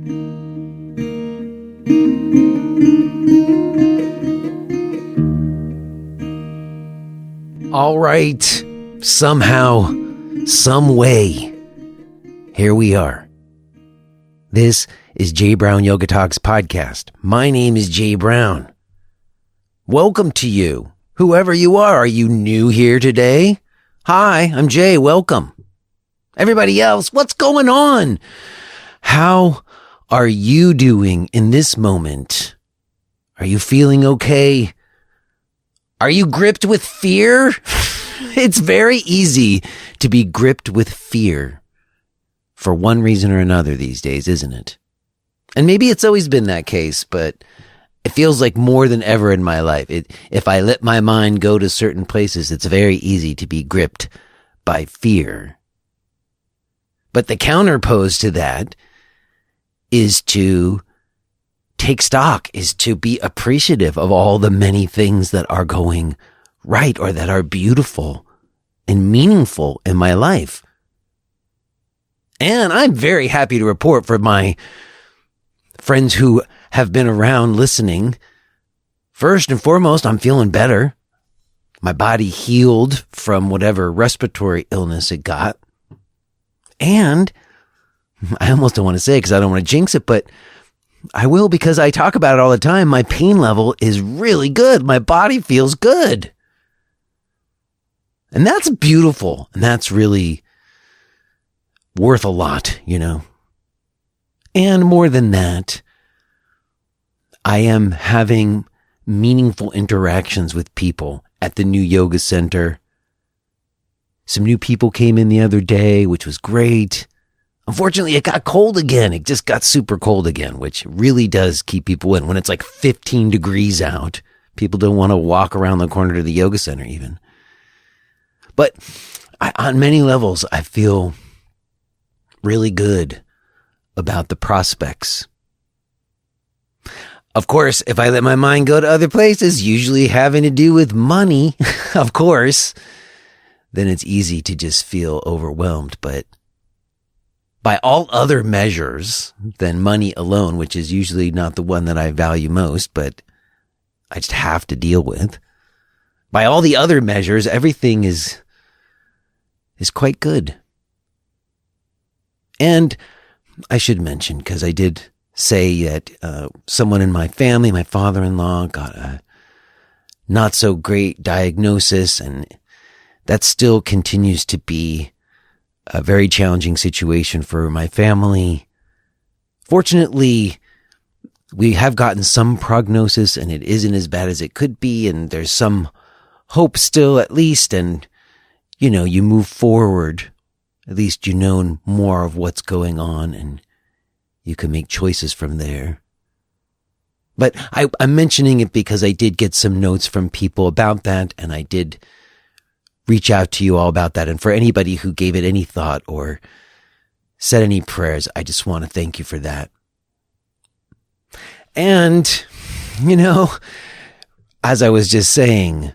All right, somehow, some way, here we are. This is Jay Brown Yoga Talks podcast. My name is Jay Brown. Welcome to you, whoever you are. Are you new here today? Hi, I'm Jay. Welcome. Everybody else, what's going on? How are you doing in this moment? Are you feeling okay? Are you gripped with fear? It's very easy to be gripped with fear for one reason or another these days, isn't it? And maybe it's always been that case, but it feels like more than ever in my life. If I let my mind go to certain places, it's very easy to be gripped by fear. But the counterpose to that is to take stock, is to be appreciative of all the many things that are going right or that are beautiful and meaningful in my life. And I'm very happy to report for my friends who have been around listening. First and foremost, I'm feeling better. My body healed from whatever respiratory illness it got. And I almost don't want to say it because I don't want to jinx it, but I will because I talk about it all the time. My pain level is really good. My body feels good. And that's beautiful. And that's really worth a lot, you know. And more than that, I am having meaningful interactions with people at the new yoga center. Some new people came in the other day, which was great. Unfortunately, it got cold again. It just got super cold again, which really does keep people in. When it's like 15 degrees out, people don't want to walk around the corner to the yoga center even. But on many levels, I feel really good about the prospects. Of course, if I let my mind go to other places, usually having to do with money, of course, then it's easy to just feel overwhelmed. But by all other measures than money alone, which is usually not the one that I value most, but I just have to deal with. By all the other measures, everything is quite good. And I should mention, because I did say that someone in my family, my father-in-law, got a not so great diagnosis, and that still continues to be a very challenging situation for my family. Fortunately, we have gotten some prognosis and it isn't as bad as it could be. And there's some hope still at least. And, you know, you move forward. At least you know more of what's going on and you can make choices from there. But I'm mentioning it because I did get some notes from people about that. And I did reach out to you all about that. And for anybody who gave it any thought or said any prayers, I just want to thank you for that. And, you know, as I was just saying,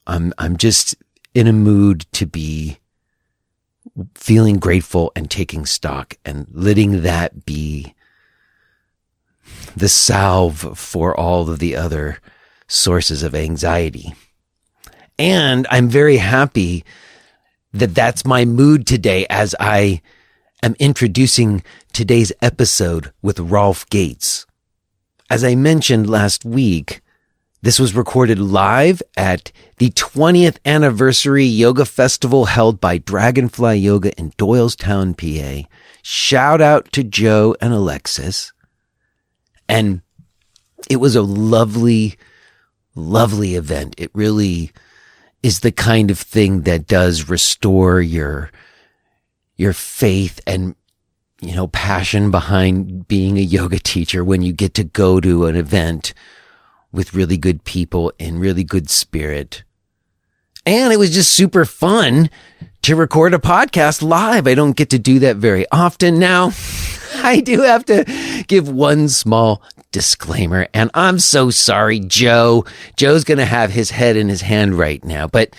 I'm just in a mood to be feeling grateful and taking stock and letting that be the salve for all of the other sources of anxiety. And I'm very happy that that's my mood today as I am introducing today's episode with Rolf Gates. As I mentioned last week, this was recorded live at the 20th anniversary yoga festival held by Dragonfly Yoga in Doylestown, PA. Shout out to Joe and Alexis. And it was a lovely, lovely event. It really is the kind of thing that does restore your faith and, you know, passion behind being a yoga teacher when you get to go to an event with really good people and really good spirit. And it was just super fun to record a podcast live. I don't get to do that very often. Now, I do have to give one small disclaimer, and I'm so sorry, Joe. Joe's going to have his head in his hand right now, but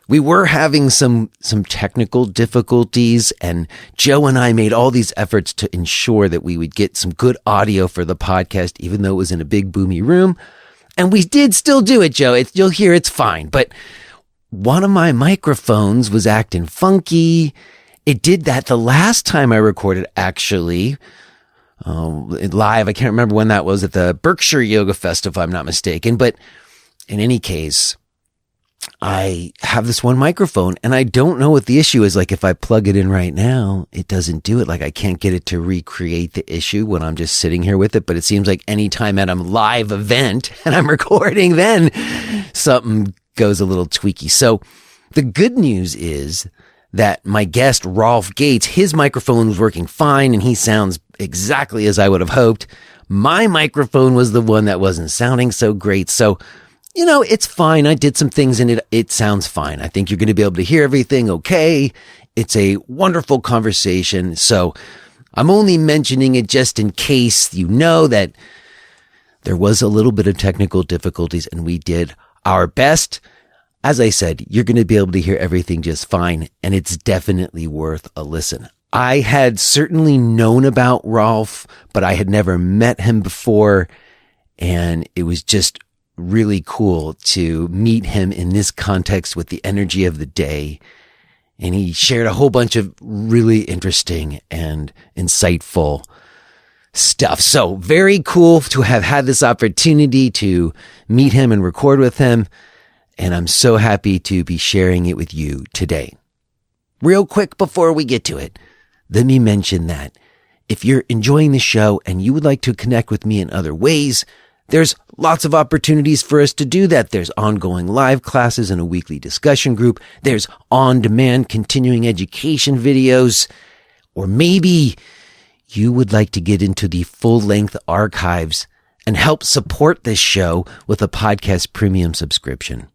We were having some technical difficulties, and Joe and I made all these efforts to ensure that we would get some good audio for the podcast, even though it was in a big boomy room. And we did still do it, Joe. You'll hear it's fine. But one of my microphones was acting funky. It did that the last time I recorded, actually, live. I can't remember when that was, at the Berkshire Yoga Festival, if I'm not mistaken. But in any case, I have this one microphone, and I don't know what the issue is. Like, if I plug it in right now, it doesn't do it. Like, I can't get it to recreate the issue when I'm just sitting here with it. But it seems like anytime at a live event and I'm recording, then something goes a little tweaky. So the good news is that my guest, Rolf Gates, his microphone was working fine, and he sounds exactly as I would have hoped. My microphone was the one that wasn't sounding so great. So, it's fine. I did some things and it sounds fine. I think you're going to be able to hear everything okay. It's a wonderful conversation. So I'm only mentioning it just in case you know that there was a little bit of technical difficulties, and we did our best. As I said, you're going to be able to hear everything just fine, and it's definitely worth a listen. I had certainly known about Rolf, but I had never met him before, and it was just really cool to meet him in this context with the energy of the day. And he shared a whole bunch of really interesting and insightful stuff. So very cool to have had this opportunity to meet him and record with him. And I'm so happy to be sharing it with you today. Real quick before we get to it, let me mention that if you're enjoying the show and you would like to connect with me in other ways, there's lots of opportunities for us to do that. There's ongoing live classes and a weekly discussion group. There's on-demand continuing education videos. Or maybe you would like to get into the full-length archives and help support this show with a podcast premium subscription.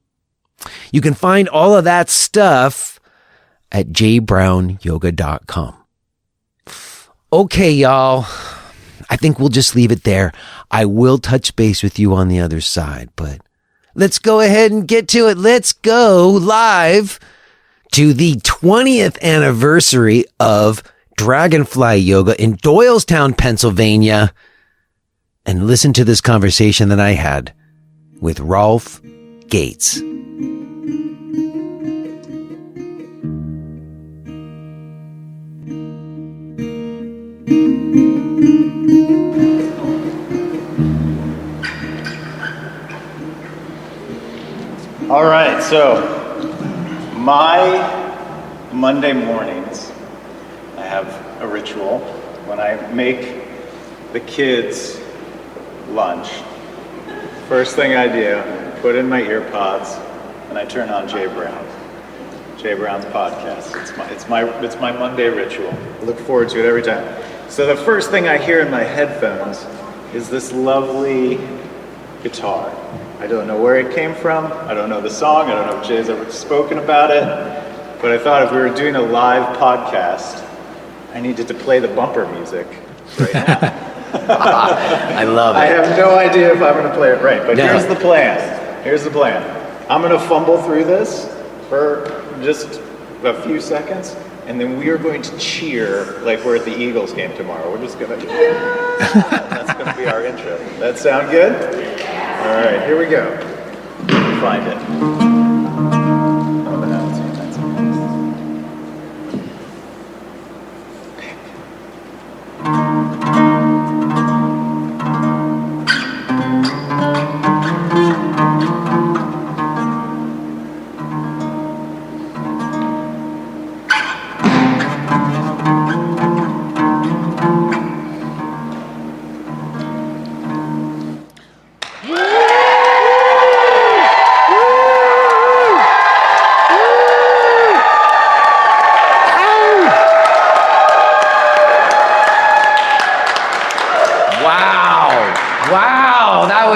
You can find all of that stuff at jbrownyoga.com. Okay, y'all. I think we'll just leave it there. I will touch base with you on the other side, but let's go ahead and get to it. Let's go live to the 20th anniversary of Dragonfly Yoga in Doylestown, Pennsylvania, and listen to this conversation that I had with Rolf Gates. All right, so my Monday mornings, I have a ritual when I make the kids lunch. First thing I do, put in my ear pods, and I turn on Jay Brown's podcast. It's my Monday ritual. I look forward to it every time. So the first thing I hear in my headphones is this lovely guitar. I don't know where it came from. I don't know the song. I don't know if Jay's ever spoken about it. But I thought if we were doing a live podcast, I needed to play the bumper music right now. I love it. I have no idea if I'm going to play it right, but Here's the plan. I'm going to fumble through this for just a few seconds, and then we are going to cheer like we're at the Eagles game tomorrow. We're just going to, that's going to be our intro. That sound good? All right, here we go. Find it.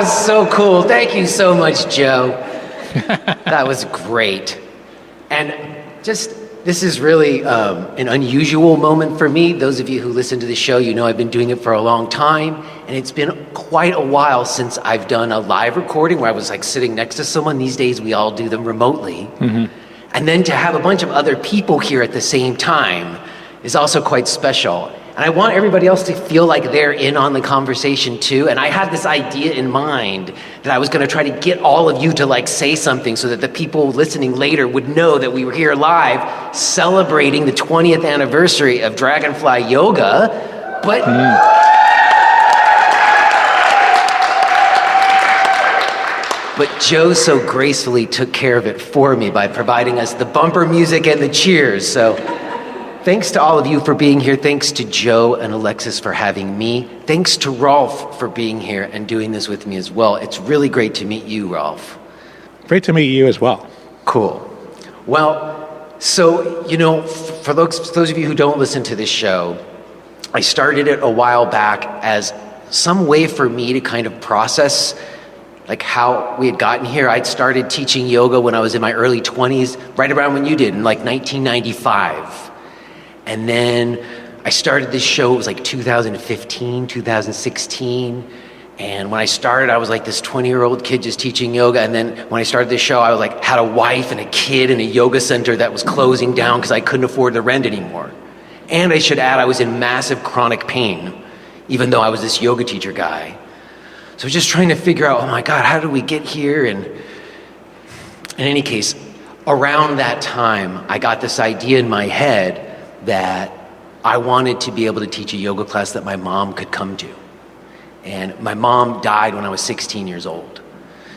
So cool. Thank you so much, Joe. That was great. And this is really an unusual moment for me. Those of you who listen to the show, you know I've been doing it for a long time, and it's been quite a while since I've done a live recording where I was like sitting next to someone. These days we all do them remotely. Mm-hmm. And then to have a bunch of other people here at the same time is also quite special. And I want everybody else to feel like they're in on the conversation too. And I had this idea in mind that I was going to try to get all of you to like say something so that the people listening later would know that we were here live celebrating the 20th anniversary of Dragonfly Yoga. But Joe so gracefully took care of it for me by providing us the bumper music and the cheers. So thanks to all of you for being here. Thanks to Joe and Alexis for having me. Thanks to Rolf for being here and doing this with me as well. It's really great to meet you, Rolf. Great to meet you as well. Cool. Well, so, for those of you who don't listen to this show, I started it a while back as some way for me to kind of process like how we had gotten here. I'd started teaching yoga when I was in my early 20s, right around when you did, in like 1995. And then I started this show, it was like 2015, 2016. And when I started, I was like this 20-year-old kid just teaching yoga. And then when I started this show, I was like, had a wife and a kid in a yoga center that was closing down because I couldn't afford the rent anymore. And I should add, I was in massive chronic pain, even though I was this yoga teacher guy. So I was just trying to figure out, oh my God, how did we get here? And in any case, around that time, I got this idea in my head that I wanted to be able to teach a yoga class that my mom could come to. And my mom died when I was 16 years old.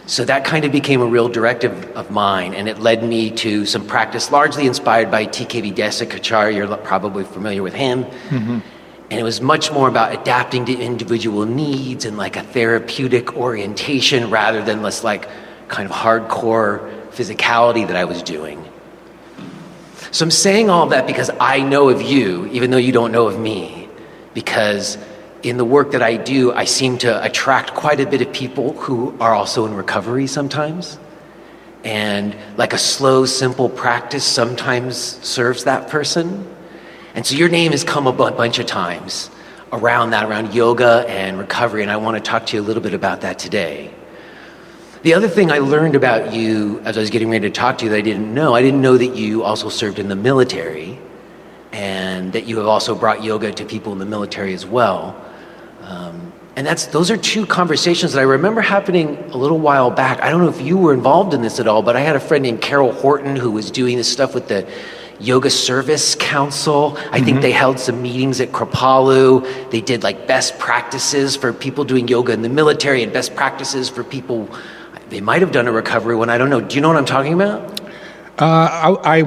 So that kind of became a real directive of mine, and it led me to some practice largely inspired by TKV Desikachar. You're probably familiar with him. Mm-hmm. And it was much more about adapting to individual needs and like a therapeutic orientation rather than this like kind of hardcore physicality that I was doing. So I'm saying all of that because I know of you, even though you don't know of me, because in the work that I do, I seem to attract quite a bit of people who are also in recovery sometimes. And like a slow, simple practice sometimes serves that person. And so your name has come up a bunch of times around yoga and recovery, and I want to talk to you a little bit about that today. The other thing I learned about you as I was getting ready to talk to you that I didn't know that you also served in the military and that you have also brought yoga to people in the military as well. And those are two conversations that I remember happening a little while back. I don't know if you were involved in this at all, but I had a friend named Carol Horton who was doing this stuff with the Yoga Service Council. I think they held some meetings at Kripalu. They did like best practices for people doing yoga in the military and best practices for people. They might have done a recovery one. I don't know. Do you know what I'm talking about? I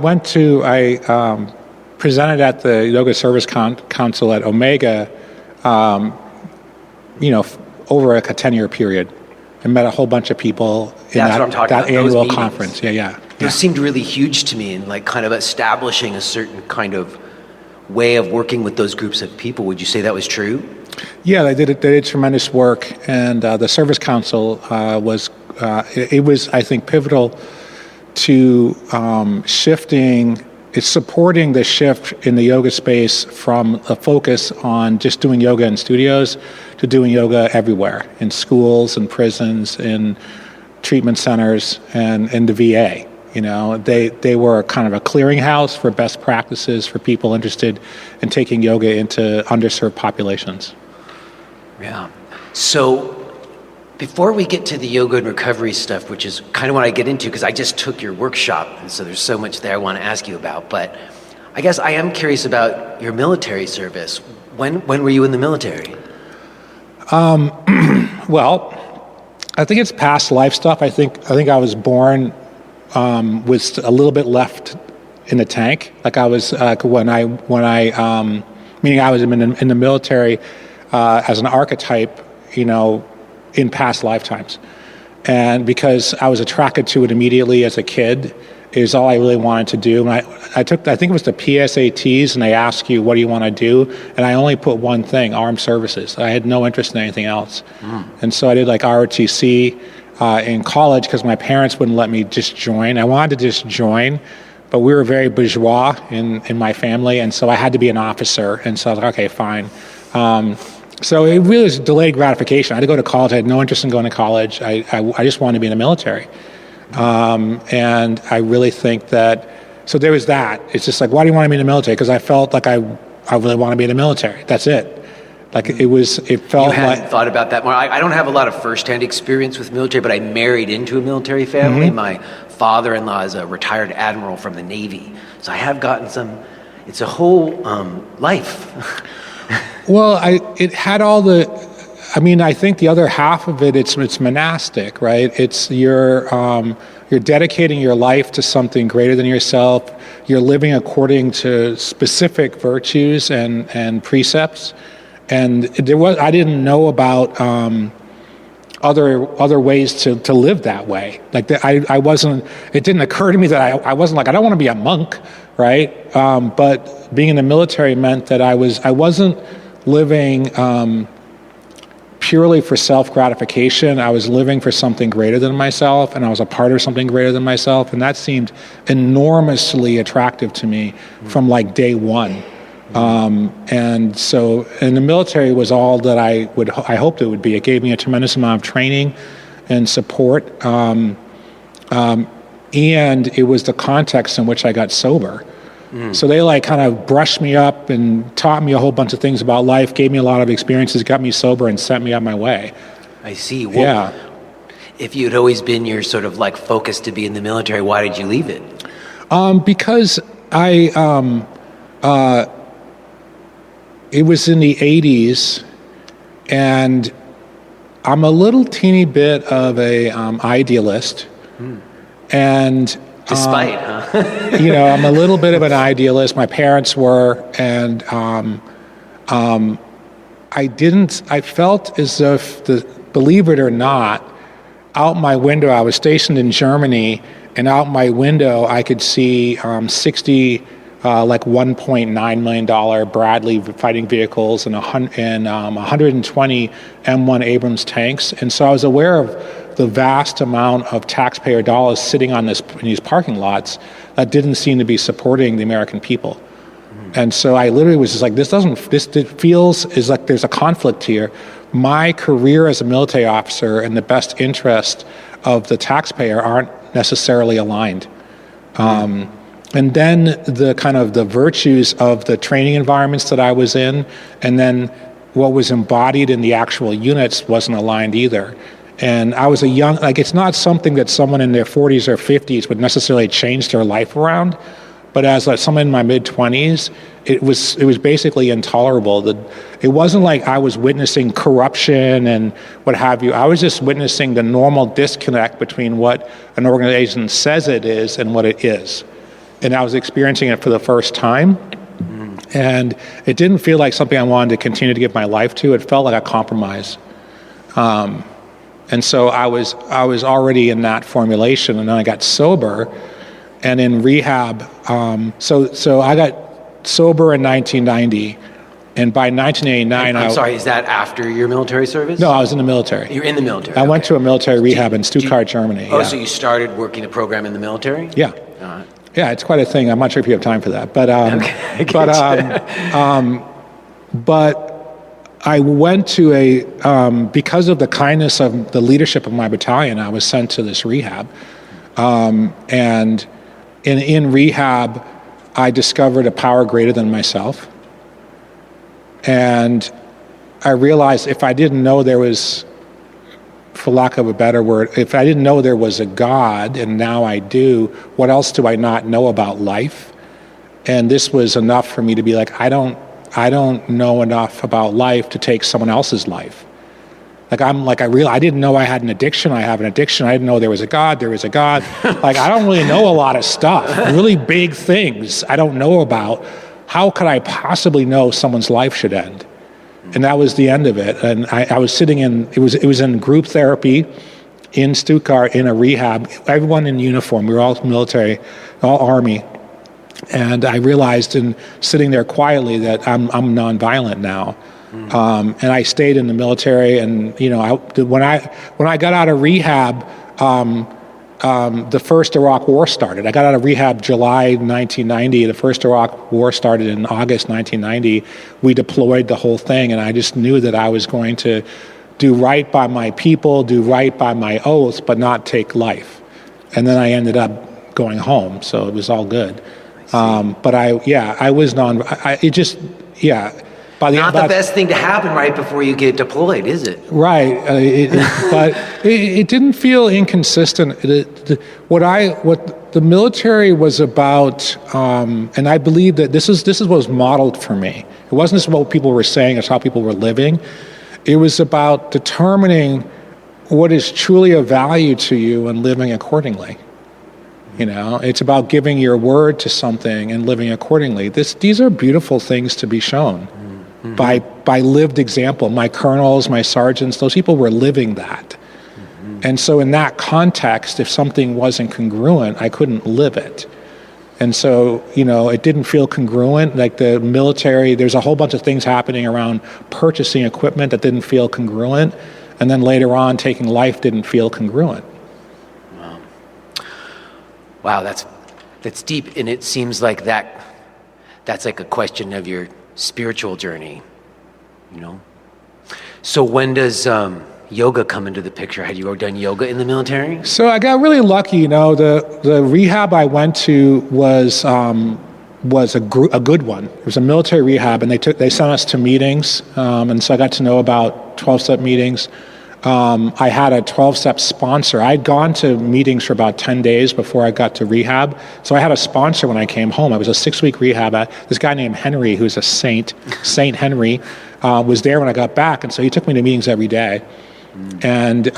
presented at the Yoga Service Council at Omega, over a 10-year period. I met a whole bunch of people in that annual conference. Yeah. Those seemed really huge to me and like kind of establishing a certain kind of way of working with those groups of people. Would you say that was true? Yeah, they did tremendous work, and the Service Council was I think pivotal to it's supporting the shift in the yoga space from a focus on just doing yoga in studios to doing yoga everywhere, in schools and prisons, in treatment centers, and in the VA. They were kind of a clearinghouse for best practices for people interested in taking yoga into underserved populations. Yeah. So before we get to the yoga and recovery stuff, which is kind of what I get into because I just took your workshop, and so there's so much there I want to ask you about. But I guess I am curious about your military service. When were you in the military? Well, I think it's past life stuff. I think I was born with a little bit left in the tank. Like I was meaning I was in the military as an archetype, in past lifetimes. And because I was attracted to it immediately as a kid, is all I really wanted to do. And I think it was the PSATs, and they ask you, what do you want to do? And I only put one thing, armed services. I had no interest in anything else. And so I did like ROTC in college because my parents wouldn't let me just join. I wanted to just join, but we were very bourgeois in my family, and so I had to be an officer. And so I was like, okay, fine. So it really was delayed gratification. I had to go to college. I had no interest in going to college. I just wanted to be in the military. And I really think that So there was that. It's just like, why do you want to be in the military? Because I felt like I really want to be in the military. That's it. Like it felt You hadn't like. thought about that more. I don't have a lot of firsthand experience with military, but I married into a military family. Mm-hmm. My father-in-law is a retired admiral from the Navy, so I have gotten some. It's a whole life. Well, it had all the. I mean, I think the other half of it, it's monastic, right? It's you're dedicating your life to something greater than yourself. You're living according to specific virtues and precepts. And I didn't know about other ways to live that way. Like I wasn't. It didn't occur to me that I wasn't like, I don't want to be a monk, right? But being in the military meant that I wasn't living purely for self-gratification. I was living for something greater than myself, and I was a part of something greater than myself, and that seemed enormously attractive to me from like day one. And the military was all that I hoped it would be. It gave me a tremendous amount of training and support, and it was the context in which I got sober. So they like kind of brushed me up and taught me a whole bunch of things about life, gave me a lot of experiences, got me sober, and sent me on my way. I see. Well, Yeah. If you'd always been your sort of like focus to be in the military, why did you leave it? Because it was in the 80s, and I'm a little teeny bit of a idealist, and Despite, huh? I'm a little bit of an idealist. My parents were, and I felt as if, believe it or not, out my window, I was stationed in Germany, and out my window I could see 60 like $1.9 million Bradley fighting vehicles and 120 M1 Abrams tanks. And so I was aware of the vast amount of taxpayer dollars sitting in these parking lots that didn't seem to be supporting the American people. And so I literally was just like, it feels is like there's a conflict here. My career as a military officer and the best interest of the taxpayer aren't necessarily aligned. And then the kind of the virtues of the training environments that I was in, and then what was embodied in the actual units wasn't aligned either. And I was it's not something that someone in their 40s or 50s would necessarily change their life around, but as someone in my mid-20s, it was basically intolerable. It wasn't like I was witnessing corruption and what have you. I was just witnessing the normal disconnect between what an organization says it is and what it is. And I was experiencing it for the first time, and it didn't feel like something I wanted to continue to give my life to. It felt like a compromise, and so I was already in that formulation, and then I got sober, and in rehab. So I got sober in 1990, and by 1989, I'm sorry, is that after your military service? No, I was in the military. You're in the military. I went to a military rehab in Stuttgart, Germany. Oh, yeah. so you started working a program in the military? Yeah. Yeah, it's quite a thing. I'm not sure if you have time for that, but I went to because of the kindness of the leadership of my battalion, I was sent to this rehab, and in rehab, I discovered a power greater than myself, and I realized if I didn't know there was, for lack of a better word, if I didn't know there was a God, and now I do, what else do I not know about life? And this was enough for me to be like, I don't know enough about life to take someone else's life. I didn't know I had an addiction. I have an addiction. I didn't know there was a God. There is a God. Like, I don't really know a lot of stuff, really big things I don't know about. How could I possibly know someone's life should end? And that was the end of it. And I was sitting it was in group therapy in Stuttgart in a rehab, everyone in uniform. We were all military, all Army. And I realized in sitting there quietly that I'm nonviolent now. And I stayed in the military, and when I got out of rehab, the first Iraq War started. I got out of rehab July 1990. The first Iraq War started in August 1990. We deployed the whole thing, and I just knew that I was going to do right by my people, do right by my oaths, but not take life. And then I ended up going home, so it was all good. But I was it just, Not the best thing to happen right before you get deployed, is it? Right. But it didn't feel inconsistent. What the military was about, and I believe that this is what was modeled for me. It wasn't just what people were saying, it's how people were living. It was about determining what is truly of value to you and living accordingly. It's about giving your word to something and living accordingly. These are beautiful things to be shown. By lived example. My colonels, my sergeants, those people were living that. And so in that context, if something wasn't congruent, I couldn't live it. And so, it didn't feel congruent. Like the military, there's a whole bunch of things happening around purchasing equipment that didn't feel congruent. And then later on, taking life didn't feel congruent. Wow, that's deep. And it seems like that's like a question of your spiritual journey, So when does yoga come into the picture? Had you ever done yoga in the military? So I got really lucky. The rehab I went to was a good one. It was a military rehab, and they sent us to meetings, and so I got to know about 12-step meetings. I had a 12-step sponsor. I'd gone to meetings for about 10 days before I got to rehab. So I had a sponsor when I came home. I was a 6-week rehab. This guy named Henry, who's a saint, Saint Henry, was there when I got back. And so he took me to meetings every day. And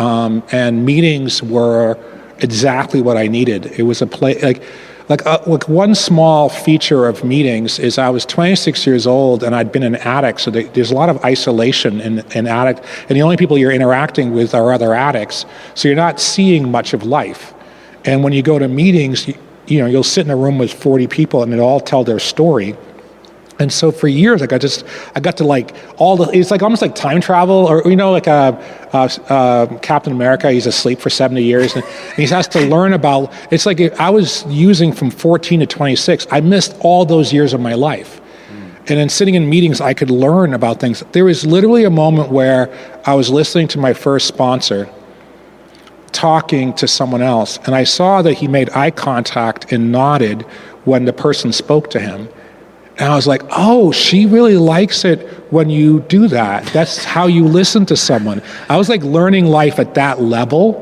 meetings were exactly what I needed. It was a place, like one small feature of meetings is I was 26 years old and I'd been an addict, so there's a lot of isolation in addict, and the only people you're interacting with are other addicts, so you're not seeing much of life. And when you go to meetings, you'll sit in a room with 40 people and they all tell their story. And so for years, I got to it's like almost like time travel, or Captain America, he's asleep for 70 years, and he has to learn about. It's like I was using from 14 to 26. I missed all those years of my life, and then sitting in meetings, I could learn about things. There was literally a moment where I was listening to my first sponsor talking to someone else, and I saw that he made eye contact and nodded when the person spoke to him. And I was like, oh, she really likes it when you do that. That's how you listen to someone. I was like learning life at that level.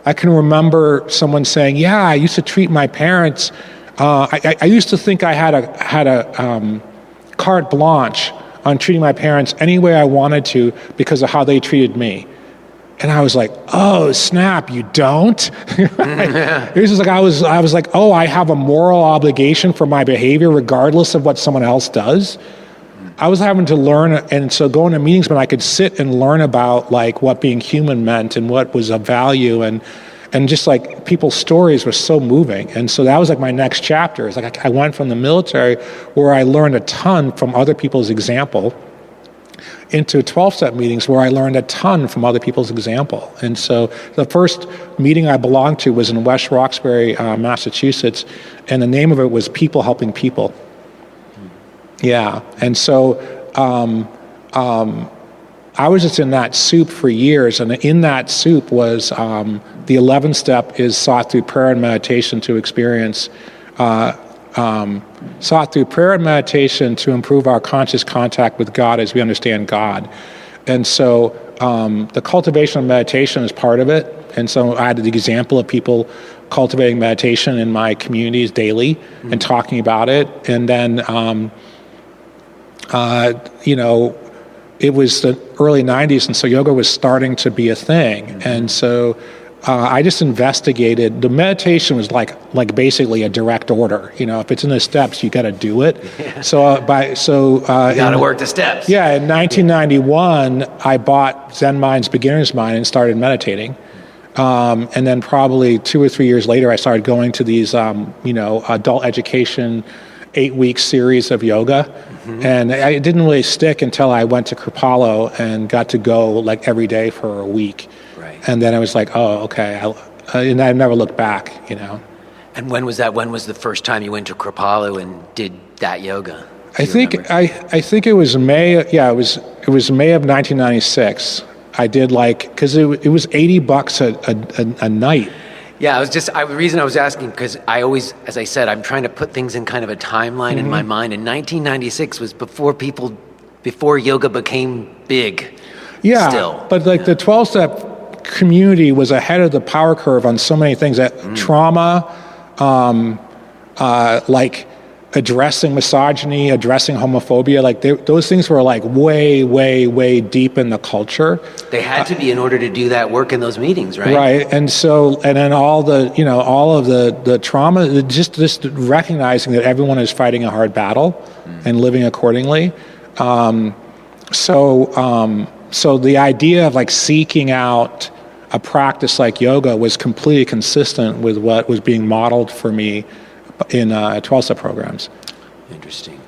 I can remember someone saying, yeah, I used to treat my parents. I used to think I had a carte blanche on treating my parents any way I wanted to because of how they treated me. And I was like, oh, snap, you don't? It was just like, I was like, oh, I have a moral obligation for my behavior regardless of what someone else does. I was having to learn, and so going to meetings when I could sit and learn about like what being human meant and what was of value, and just like people's stories were so moving. And so that was like my next chapter. It's like I went from the military where I learned a ton from other people's example into 12-step meetings where I learned a ton from other people's example. And so the first meeting I belonged to was in West Roxbury, Massachusetts, and the name of it was People Helping People. Yeah, and so I was just in that soup for years, and in that soup was the 11th step is sought through prayer and meditation to experience sought through prayer and meditation to improve our conscious contact with God as we understand God. And so the cultivation of meditation is part of it. And so I had the example of people cultivating meditation in my communities daily and talking about it. And then, it was the early 90s, and so yoga was starting to be a thing. And so I just investigated. The meditation was like basically a direct order. If it's in the steps, you got to do it. Yeah. So you got to work the steps. Yeah, in 1991, I bought Zen Mind's Beginner's Mind and started meditating. And then probably 2 or 3 years later, I started going to these adult education 8-week series of yoga. And it didn't really stick until I went to Kripalu and got to go like every day for a week. Right. And then I was like, oh, okay. And I never looked back, And when was that? When was the first time you went to Kripalu and did that yoga? I think it was May. Yeah, it was May of 1996. I did because it was $80 a night. Yeah, the reason I was asking, because I always, as I said, I'm trying to put things in kind of a timeline in my mind. And 1996 was before yoga became big. Yeah, Still. but like the 12-step community was ahead of the power curve on so many things. That trauma, like addressing misogyny, addressing homophobia, like those things were like way, way, way deep in the culture. They had to be in order to do that work in those meetings, right? Right, and then all of the trauma, just recognizing that everyone is fighting a hard battle and living accordingly. So the idea of like seeking out a practice like yoga was completely consistent with what was being modeled for me in 12-step programs. Interesting.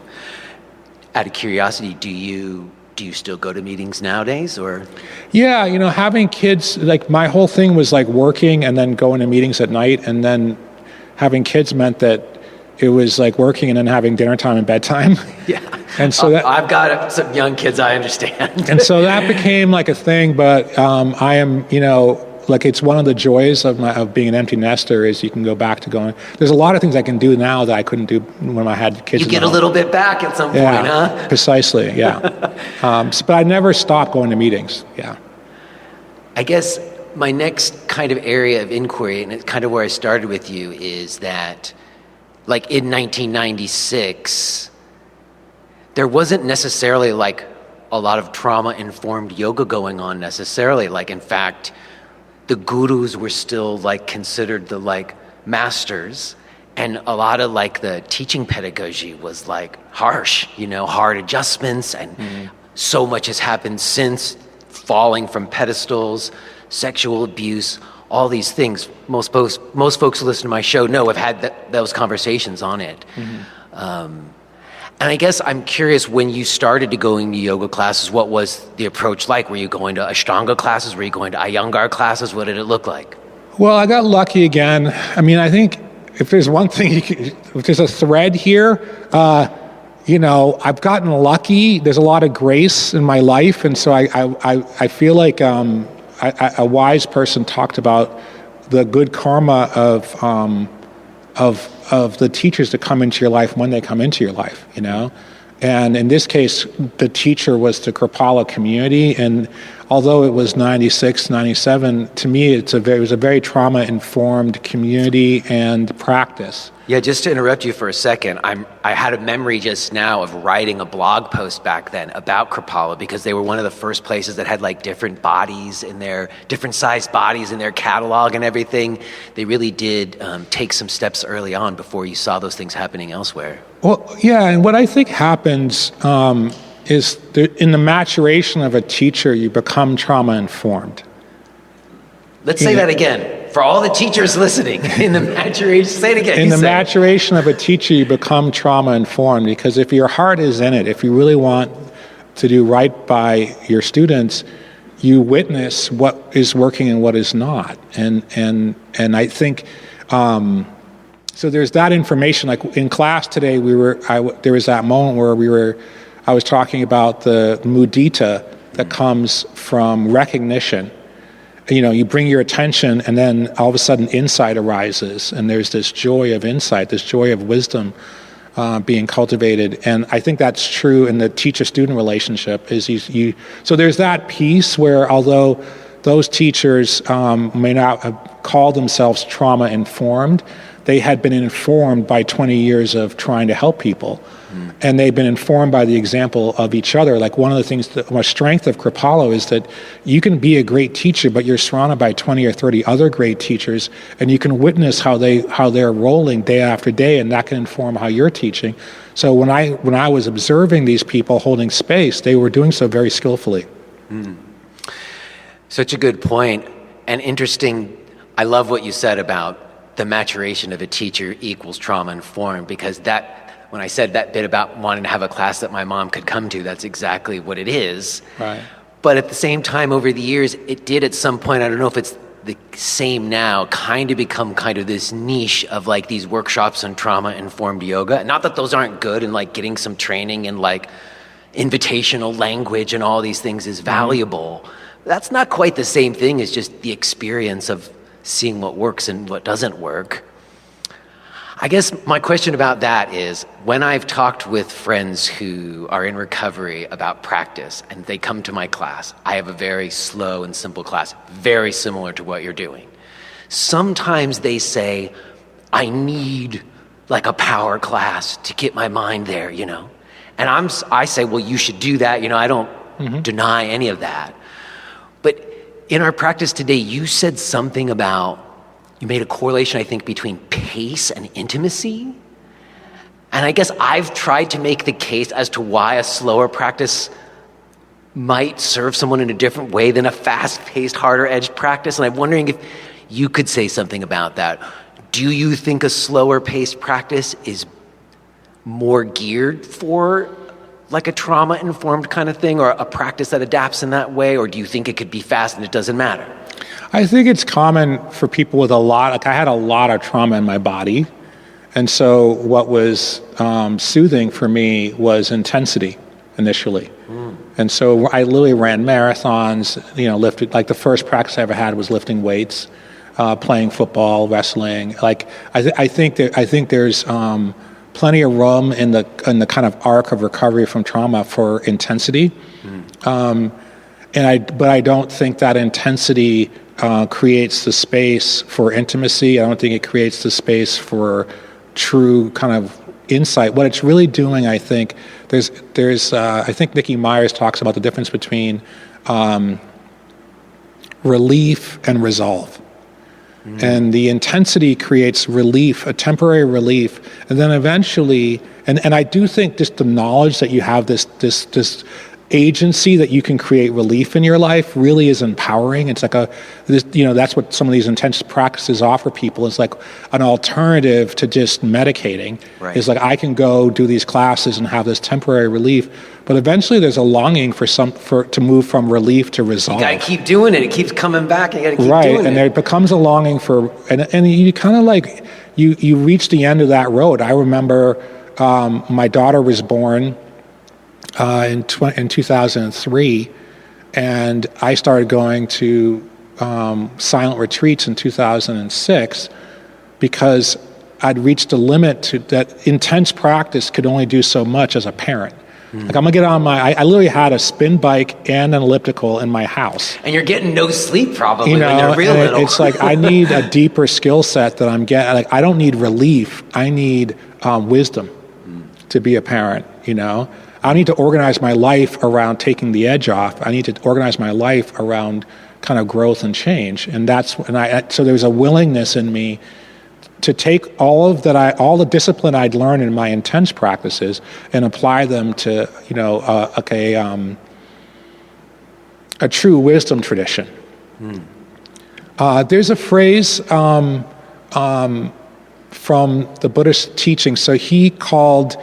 Out of curiosity, do you still go to meetings nowadays, or? Yeah, having kids, like my whole thing was like working and then going to meetings at night, and then having kids meant that it was like working and then having dinner time and bedtime. Yeah. And so I've got some young kids, I understand. And so that became like a thing, but I am, like it's one of the joys of being an empty nester is you can go back to going. There's a lot of things I can do now that I couldn't do when I had kids. You get a little bit back at some point, huh? Precisely, yeah. But I never stopped going to meetings, yeah. I guess my next kind of area of inquiry, and it's kind of where I started with you, is that like in 1996, there wasn't necessarily like a lot of trauma-informed yoga going on necessarily. Like, in fact, the gurus were still like considered the like masters, and a lot of like the teaching pedagogy was like harsh, hard adjustments, and so much has happened since, falling from pedestals, sexual abuse, all these things. Most folks who listen to my show know I've had those conversations on it. And I guess I'm curious, when you started to going to yoga classes, what was the approach like? Were you going to Ashtanga classes? Were you going to Iyengar classes? What did it look like? Well, I got lucky again. I mean, I think if there's one thing, if there's a thread here, I've gotten lucky. There's a lot of grace in my life. And so I feel like a wise person talked about the good karma of the teachers that come into your life when they come into your life, And in this case, the teacher was the Kripalu community, and although it was 96, 97, to me it was a very trauma-informed community and practice. Yeah, just to interrupt you for a second, I had a memory just now of writing a blog post back then about Kripalu, because they were one of the first places that had like different sized bodies in their catalog and everything. They really did take some steps early on before you saw those things happening elsewhere. Well, yeah, and what I think happens is in the maturation of a teacher, you become trauma-informed. Let's say that again. For all the teachers listening, in the maturation, say it again. In the maturation of a teacher, you become trauma-informed, because if your heart is in it, if you really want to do right by your students, you witness what is working and what is not. And I think, so there's that information. Like in class today, there was that moment where I was talking about the mudita that comes from recognition. You bring your attention, and then all of a sudden insight arises, and there's this joy of insight, this joy of wisdom being cultivated. And I think that's true in the teacher-student relationship. So there's that piece where, although those teachers may not have called themselves trauma-informed, they had been informed by 20 years of trying to help people. And they've been informed by the example of each other. Like one of the things, the strength of Kripalu is that you can be a great teacher, but you're surrounded by 20 or 30 other great teachers, and you can witness how they're rolling day after day, and that can inform how you're teaching. So when I was observing these people holding space, they were doing so very skillfully. Such a good point, and interesting. I love what you said about the maturation of a teacher equals trauma-informed, because when I said that bit about wanting to have a class that my mom could come to, that's exactly what it is. Right. But at the same time, over the years, it did at some point, I don't know if it's the same now, kind of become kind of this niche of like these workshops on trauma-informed yoga. Not that those aren't good, and like getting some training in like invitational language and all these things is valuable. That's not quite the same thing as just the experience of seeing what works and what doesn't work. I guess my question about that is, when I've talked with friends who are in recovery about practice and they come to my class, I have a very slow and simple class, very similar to what you're doing. Sometimes they say, I need like a power class to get my mind there, you know? And I say, well, you should do that. You know, I don't deny any of that. But in our practice today, you said something about, you made a correlation, I think, between pace and intimacy. And I guess I've tried to make the case as to why a slower practice might serve someone in a different way than a fast-paced, harder-edged practice. And I'm wondering if you could say something about that. Do you think a slower-paced practice is more geared for like a trauma-informed kind of thing, or a practice that adapts in that way? Or do you think it could be fast and it doesn't matter? I think it's common for people with I had a lot of trauma in my body. And so what was soothing for me was intensity initially. And so I literally ran marathons, you know, lifted, like the first practice I ever had was lifting weights, playing football, wrestling. Like I think there's plenty of room in the kind of arc of recovery from trauma for intensity. But I don't think that intensity creates the space for intimacy. I don't think it creates the space for true kind of insight. What it's really doing, I think, I think Nikki Myers talks about the difference between relief and resolve. And the intensity creates relief, a temporary relief, and then eventually, and I do think just the knowledge that you have this agency that you can create relief in your life really is empowering. It's like that's what some of these intense practices offer people. It's like an alternative to just medicating. Right. It's like I can go do these classes and have this temporary relief, but eventually there's a longing to move from relief to resolve. You gotta keep doing it. It keeps coming back. You gotta keep doing it. Right, and there becomes a longing for, and you kind of like you reach the end of that road. I remember my daughter was born in 2003, and I started going to silent retreats in 2006 because I'd reached a limit to that. Intense practice could only do so much as a parent. Like I'm gonna get on I literally had a spin bike and an elliptical in my house. And you're getting no sleep probably when you're real little. It's like I need a deeper skill set that I'm getting. Like I don't need relief. I need wisdom to be a parent, you know? I need to organize my life around taking the edge off. I need to organize my life around kind of growth and change. And so there's a willingness in me to take all the discipline I'd learned in my intense practices and apply them to, you know, a true wisdom tradition. There's a phrase from the Buddhist teaching. So he called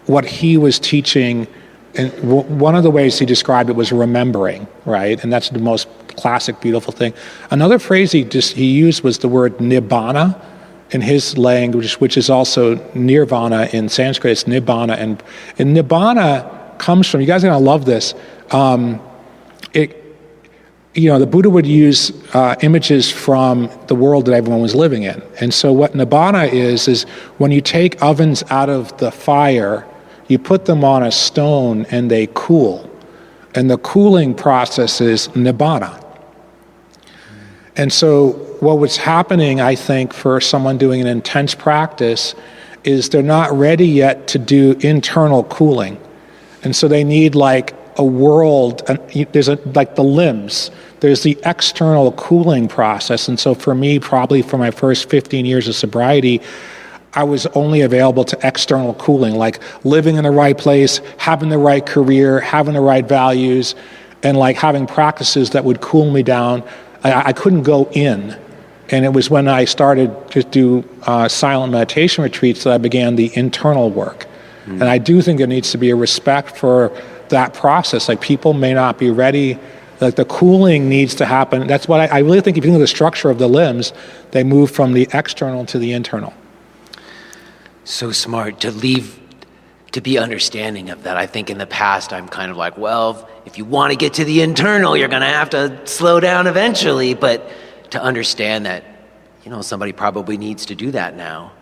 what he was teaching, and one of the ways he described it was remembering, right? And that's the most classic, beautiful thing. Another phrase he used was the word nibbana in his language, which is also nirvana in Sanskrit. It's nibbana, and nibbana comes from, you guys are gonna love this. The Buddha would use images from the world that everyone was living in. And so what nibbana is when you take ovens out of the fire, you put them on a stone and they cool. And the cooling process is nibbana. And so what was happening, I think, for someone doing an intense practice is they're not ready yet to do internal cooling. And so they need like a world, there's like the limbs, there's the external cooling process. And so for me, probably for my first 15 years of sobriety, I was only available to external cooling, like living in the right place, having the right career, having the right values, and like having practices that would cool me down. I couldn't go in. And it was when I started to do silent meditation retreats that I began the internal work. And I do think there needs to be a respect for that process. Like people may not be ready. Like the cooling needs to happen. That's what I really think. If you think of the structure of the limbs, they move from the external to the internal. So smart to be understanding of that. I think in the past I'm kind of like, well, if you want to get to the internal, you're going to have to slow down eventually. But to understand that, somebody probably needs to do that now.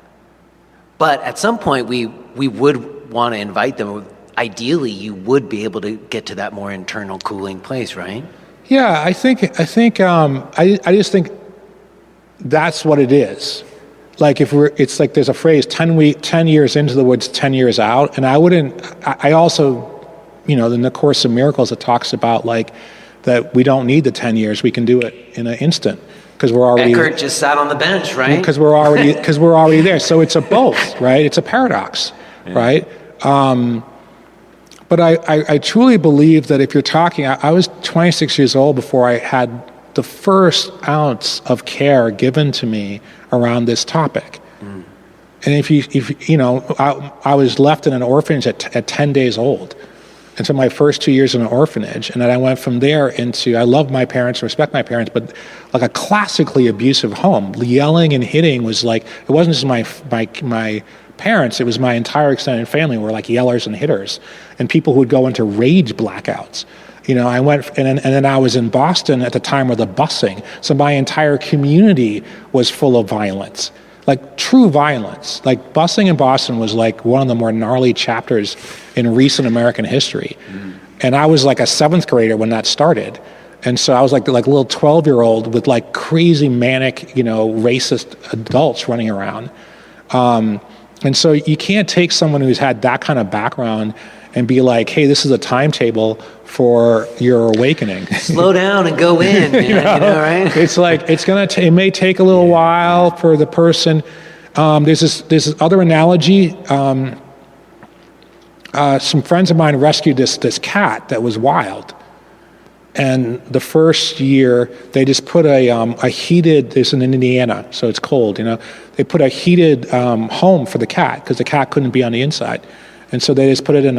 But at some point, we would want to invite them. Ideally, you would be able to get to that more internal cooling place, right? Yeah, I just think that's what it is. Like it's like there's a phrase, 10 years into the woods, 10 years out. And I also, in the Course of Miracles, it talks about like that we don't need the 10 years. We can do it in an instant because we're already. Eckhart just sat on the bench, right? Because we're already there. So it's a both, right? It's a paradox, right? But I truly believe that if you're talking, I was 26 years old before I had the first ounce of care given to me around this topic. And I was left in an orphanage at 10 days old. And so my first 2 years in an orphanage, and then I went from there into, I love my parents, respect my parents, but like a classically abusive home. Yelling and hitting was like, it wasn't just my parents, it was my entire extended family were like yellers and hitters, and people who would go into rage blackouts. I went, and then I was in Boston at the time of the busing, so my entire community was full of violence, like true violence. Like busing in Boston was like one of the more gnarly chapters in recent American history. And I was like a 7th grader when that started. And so I was like a little 12-year-old with like crazy manic, racist adults running around. And so you can't take someone who's had that kind of background and be like, hey, this is a timetable for your awakening. Slow down and go in, man, right? It's like, it may take a little while for the person. There's this other analogy. Some friends of mine rescued this cat that was wild. And the first year, they just put a heated, this is in Indiana, so it's cold, they put a heated home for the cat because the cat couldn't be on the inside. And so they just put it in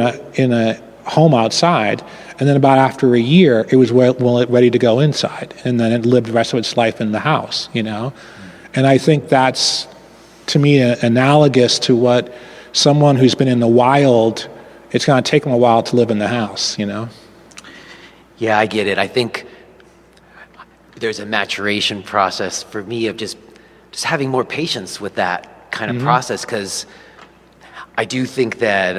a home outside, and then about after a year, it was ready to go inside. And then it lived the rest of its life in the house, And I think that's, to me, analogous to what someone who's been in the wild, it's going to take them a while to live in the house, Yeah, I get it. I think there's a maturation process for me of just having more patience with that kind of process, because I do think that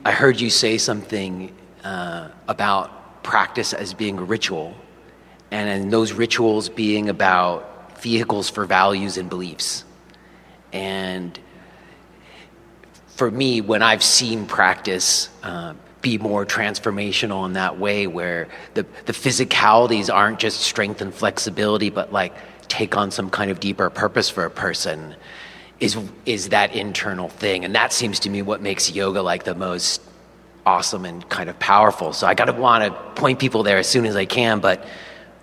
I heard you say something about practice as being a ritual, and those rituals being about vehicles for values and beliefs. And for me, when I've seen practice be more transformational in that way, where the physicalities aren't just strength and flexibility, but like take on some kind of deeper purpose for a person, is that internal thing. And that seems to me what makes yoga like the most awesome and kind of powerful. So I gotta want to point people there as soon as I can, but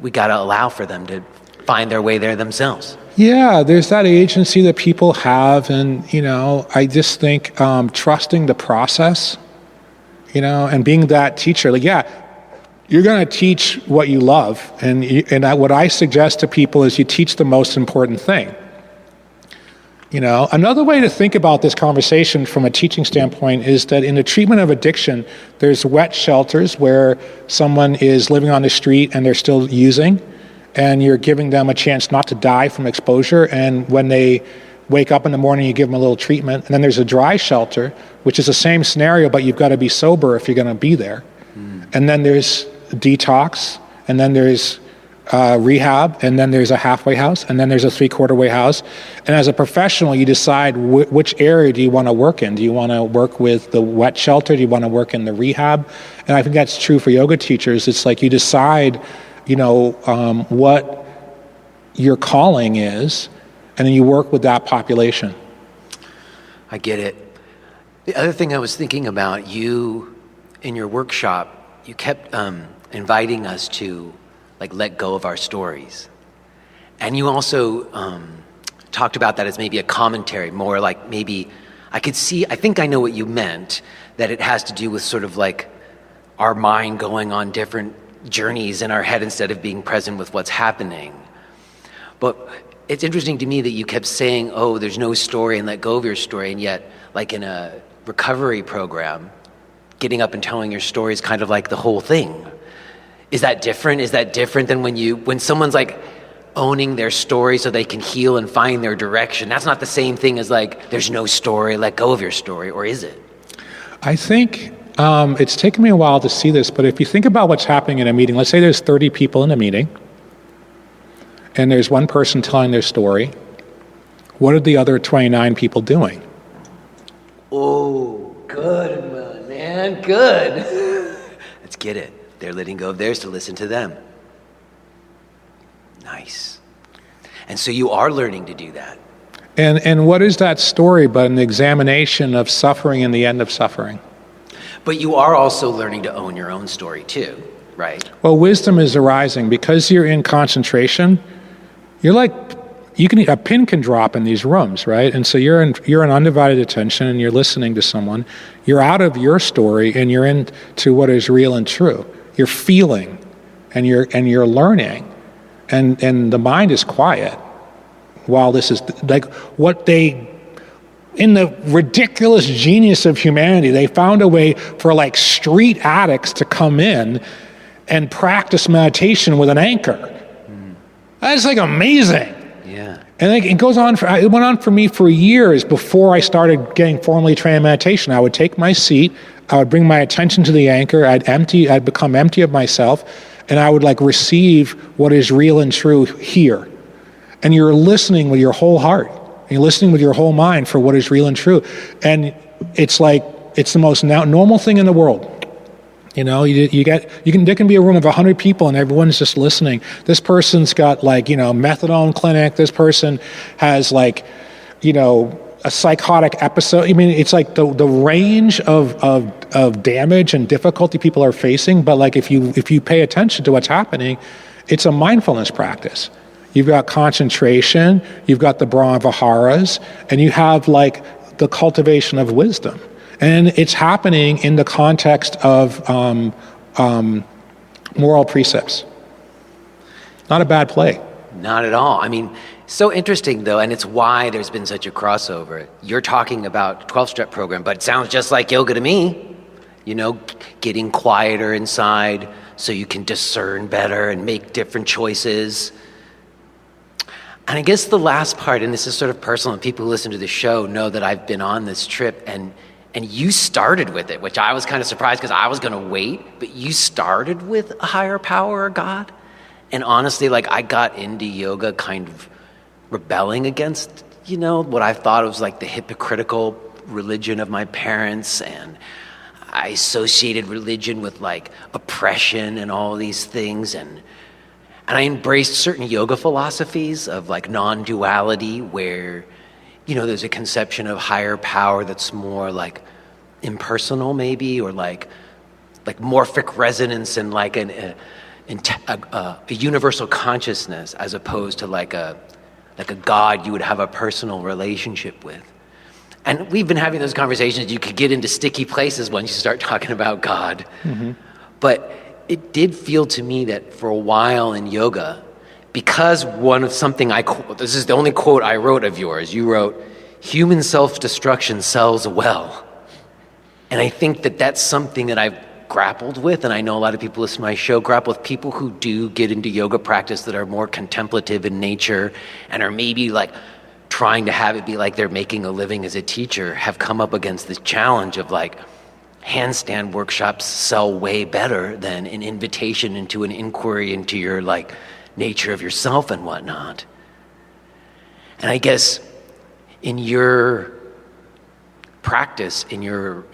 we gotta allow for them to find their way there themselves. Yeah, there's that agency that people have, and I just think trusting the process, and being that teacher. Like, yeah, you're going to teach what you love, and what I suggest to people is you teach the most important thing. Another way to think about this conversation from a teaching standpoint is that in the treatment of addiction, there's wet shelters where someone is living on the street and they're still using, and you're giving them a chance not to die from exposure. And when they wake up in the morning, you give them a little treatment. And then there's a dry shelter, which is the same scenario, but you've got to be sober if you're going to be there. And then there's detox, and then there's rehab, and then there's a halfway house, and then there's a 3/4 way house. And as a professional, you decide which area do you want to work in. Do you want to work with the wet shelter? Do you want to work in the rehab? And I think that's true for yoga teachers. It's like you decide what your calling is, and then you work with that population. I get it. The other thing I was thinking about, you in your workshop, you kept inviting us to like let go of our stories. And you also talked about that as maybe a commentary, more like maybe I think I know what you meant, that it has to do with sort of like our mind going on different journeys in our head instead of being present with what's happening. But it's interesting to me that you kept saying, oh, there's no story, and let go of your story, and yet like in a recovery program, getting up and telling your story is kind of like the whole thing. Is that different? Is that different than when someone's like owning their story so they can heal and find their direction? That's not the same thing as like, there's no story, let go of your story, or is it? I think it's taken me a while to see this, but if you think about what's happening in a meeting, let's say there's 30 people in a meeting, and there's one person telling their story. What are the other 29 people doing? Oh, good, man, good. Let's get it. They're letting go of theirs to listen to them. Nice. And so you are learning to do that. And what is that story but an examination of suffering and the end of suffering? But you are also learning to own your own story too, right? Well, wisdom is arising because you're in concentration. You're like, a pin can drop in these rooms, right? And so you're in undivided attention and you're listening to someone. You're out of your story and you're into what is real and true. You're feeling and you're learning. And the mind is quiet while this is like in the ridiculous genius of humanity, they found a way for like street addicts to come in and practice meditation with an anchor. That's like amazing. Yeah. And it went on for me for years before I started getting formally trained in meditation. I would take my seat, I would bring my attention to the anchor, I'd become empty of myself, and I would like receive what is real and true here. And you're listening with your whole heart. You're listening with your whole mind for what is real and true. And it's like, it's the most normal thing in the world. You know, there can be a room of 100 people and everyone's just listening. This person's got like, methadone clinic. This person has like, a psychotic episode. I mean, it's like the range of damage and difficulty people are facing. But like, if you pay attention to what's happening, it's a mindfulness practice. You've got concentration, you've got the Brahma-viharas, and you have like the cultivation of wisdom. And it's happening in the context of moral precepts. Not a bad play. Not at all. I mean, so interesting though, and it's why there's been such a crossover. You're talking about 12-step program, but it sounds just like yoga to me. Getting quieter inside so you can discern better and make different choices. And I guess the last part, and this is sort of personal, and people who listen to the show know that I've been on this trip, and you started with it, which I was kind of surprised because I was going to wait, but you started with a higher power or God. And honestly, like I got into yoga kind of rebelling against, what I thought was like the hypocritical religion of my parents. And I associated religion with like oppression and all these things. And I embraced certain yoga philosophies of like non-duality where there's a conception of higher power that's more like impersonal maybe, or like morphic resonance and like a universal consciousness as opposed to like a God you would have a personal relationship with. And we've been having those conversations. You could get into sticky places once you start talking about God. Mm-hmm. But it did feel to me that for a while in yoga, because this is the only quote I wrote of yours. You wrote, "Human self-destruction sells well." And I think that that's something that I've grappled with, and I know a lot of people listen to my show grapple with. People who do get into yoga practice that are more contemplative in nature and are maybe like trying to have it be like they're making a living as a teacher have come up against this challenge of like, handstand workshops sell way better than an invitation into an inquiry into your like nature of yourself and whatnot. And I guess in your practice, in your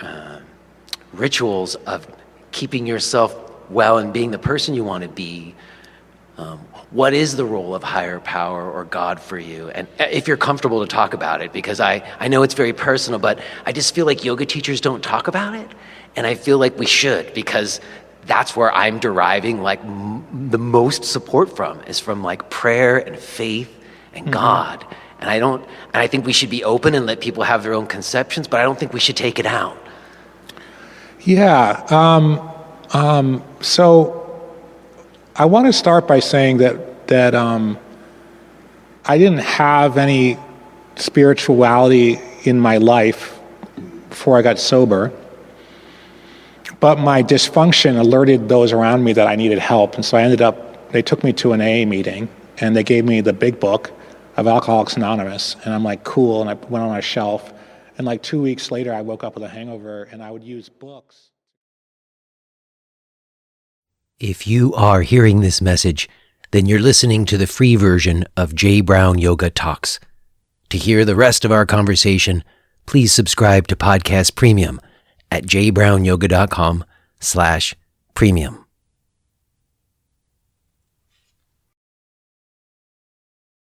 rituals of keeping yourself well and being the person you want to be, what is the role of higher power or God for you? And if you're comfortable to talk about it, because I know it's very personal, but I just feel like yoga teachers don't talk about it. And I feel like we should, because that's where I'm deriving like the most support from, is from like prayer and faith and God. And I think we should be open and let people have their own conceptions, but I don't think we should take it out. Yeah. So I want to start by saying that I didn't have any spirituality in my life before I got sober. But my dysfunction alerted those around me that I needed help. And so they took me to an AA meeting, and they gave me the big book of Alcoholics Anonymous. And I'm like, cool. And I went on my shelf. And like 2 weeks later, I woke up with a hangover, and I would use books. If you are hearing this message, then you're listening to the free version of J. Brown Yoga Talks. To hear the rest of our conversation, please subscribe to Podcast Premium at jbrownyoga.com/premium.